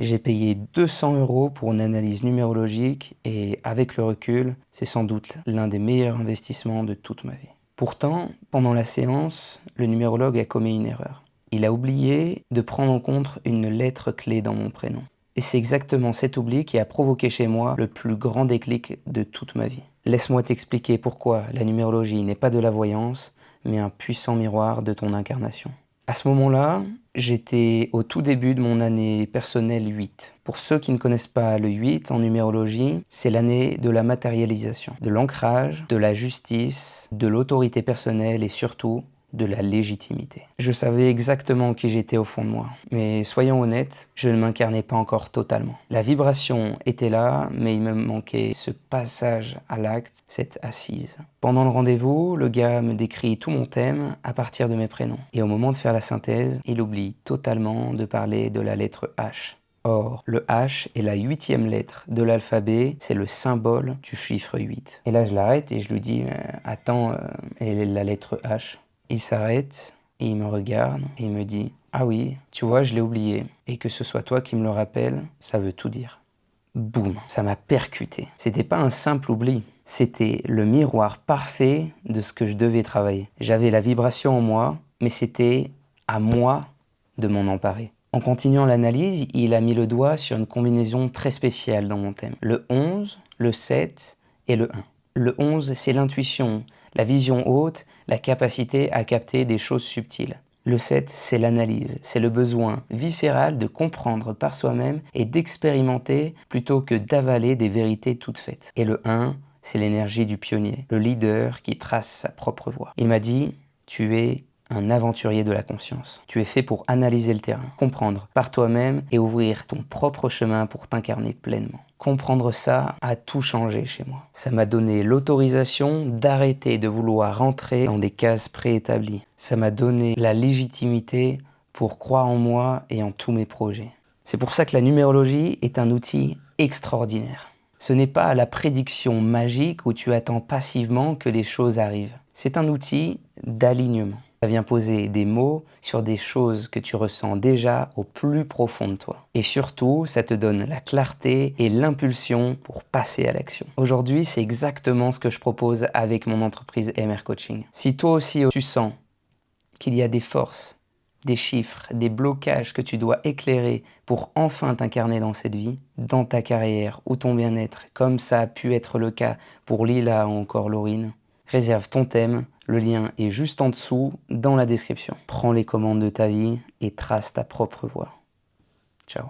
J'ai payé 200 € pour une analyse numérologique et avec le recul, c'est sans doute l'un des meilleurs investissements de toute ma vie. Pourtant, pendant la séance, le numérologue a commis une erreur. Il a oublié de prendre en compte une lettre clé dans mon prénom. Et c'est exactement cet oubli qui a provoqué chez moi le plus grand déclic de toute ma vie. Laisse-moi t'expliquer pourquoi la numérologie n'est pas de la voyance, mais un puissant miroir de ton incarnation. À ce moment-là, j'étais au tout début de mon année personnelle 8. Pour ceux qui ne connaissent pas le 8 en numérologie, c'est l'année de la matérialisation, de l'ancrage, de la justice, de l'autorité personnelle et surtout de la légitimité. Je savais exactement qui j'étais au fond de moi, mais soyons honnêtes, je ne m'incarnais pas encore totalement. La vibration était là, mais il me manquait ce passage à l'acte, cette assise. Pendant le rendez-vous, le gars me décrit tout mon thème à partir de mes prénoms. Et au moment de faire la synthèse, il oublie totalement de parler de la lettre H. Or, le H est la 8e lettre de l'alphabet, c'est le symbole du chiffre 8. Et là, je l'arrête et je lui dis « Attends, elle est la lettre H ?» Il s'arrête et il me regarde et il me dit « Ah oui, tu vois, je l'ai oublié. Et que ce soit toi qui me le rappelle, ça veut tout dire. » Boum, ça m'a percuté. C'était pas un simple oubli, c'était le miroir parfait de ce que je devais travailler. J'avais la vibration en moi, mais c'était à moi de m'en emparer. En continuant l'analyse, il a mis le doigt sur une combinaison très spéciale dans mon thème. Le 11, le 7 et le 1. Le 11, c'est l'intuition, la vision haute, la capacité à capter des choses subtiles. Le 7, c'est l'analyse, c'est le besoin viscéral de comprendre par soi-même et d'expérimenter plutôt que d'avaler des vérités toutes faites. Et le 1, c'est l'énergie du pionnier, le leader qui trace sa propre voie. Il m'a dit, tu es un aventurier de la conscience. Tu es fait pour analyser le terrain, comprendre par toi-même et ouvrir ton propre chemin pour t'incarner pleinement. Comprendre ça a tout changé chez moi. Ça m'a donné l'autorisation d'arrêter de vouloir rentrer dans des cases préétablies. Ça m'a donné la légitimité pour croire en moi et en tous mes projets. C'est pour ça que la numérologie est un outil extraordinaire. Ce n'est pas la prédiction magique où tu attends passivement que les choses arrivent. C'est un outil d'alignement. Ça vient poser des mots sur des choses que tu ressens déjà au plus profond de toi. Et surtout, ça te donne la clarté et l'impulsion pour passer à l'action. Aujourd'hui, c'est exactement ce que je propose avec mon entreprise MR Coaching. Si toi aussi tu sens qu'il y a des forces, des chiffres, des blocages que tu dois éclairer pour enfin t'incarner dans cette vie, dans ta carrière ou ton bien-être, comme ça a pu être le cas pour Lila ou encore Laurine, réserve ton thème, le lien est juste en dessous dans la description. Prends les commandes de ta vie et trace ta propre voie. Ciao.